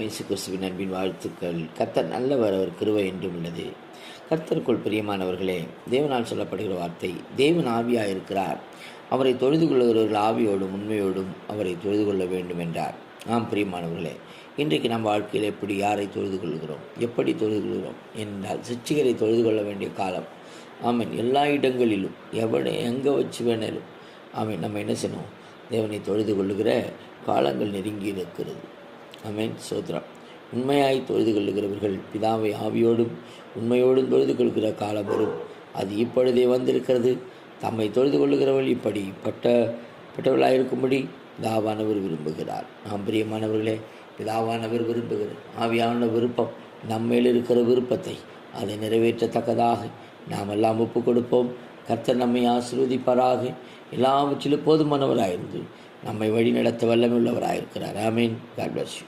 இயேசு கிறிஸ்துவின் அன்பின் வாழ்த்துக்கள். கர்த்தர் நல்லவர், அவர் கிருபை என்றும் உள்ளது. கர்த்தருக்குள் பிரியமானவர்களே, தேவனால் சொல்லப்படுகிற வார்த்தை, தேவன் ஆவியாக இருக்கிறார், அவரை தொழுது கொள்ளுகிறவர்கள் ஆவியோடும் உண்மையோடும் அவரை தொழுது கொள்ள வேண்டும் என்றார். ஆம் பிரியமானவர்களே, இன்றைக்கு நம் வாழ்க்கையில் எப்படி யாரை தொழுது கொள்கிறோம், எப்படி தொழுது கொள்கிறோம் என்றால் சிருஷ்டிகரை தொழுது கொள்ள வேண்டிய காலம். ஆமீன். எல்லா இடங்களிலும் எங்கே வச்சு வேணாலும் ஆமீன் நம்ம என்ன செய்யணும், தேவனை தொழுது கொள்ளுகிற காலங்கள் நெருங்கி இருக்கிறது. ஆமேன். சோத்ரம். உண்மையாய் தொழுது கொள்ளுகிறவர்கள் பிதாவை ஆவியோடும் உண்மையோடும் தொழுது கொள்கிற காலம் வரும். அது இப்பொழுதே வந்திருக்கிறது. தம்மை தொழுது கொள்ளுகிறவர்கள் இப்படிப்பட்டவர்களாக இருக்கும்படி பிதாவானவர் விரும்புகிறார். நாம் பிரியமானவர்களே, பிதாவானவர் விரும்புகிறார். ஆவியான விருப்பம் நம்மேல் இருக்கிற விருப்பத்தை அதை நிறைவேற்றத்தக்கதாக நாம் எல்லாம் ஒப்பு கொடுப்போம். கர்த்தர் நம்மை ஆசீர்வதிப்பாராக. எல்லாவற்றிலும் போதுமானவராயிருந்து நம்மை வழி நடத்த வல்லமை உள்ளவராயிருக்கிறார். ஆமீன். God bless you.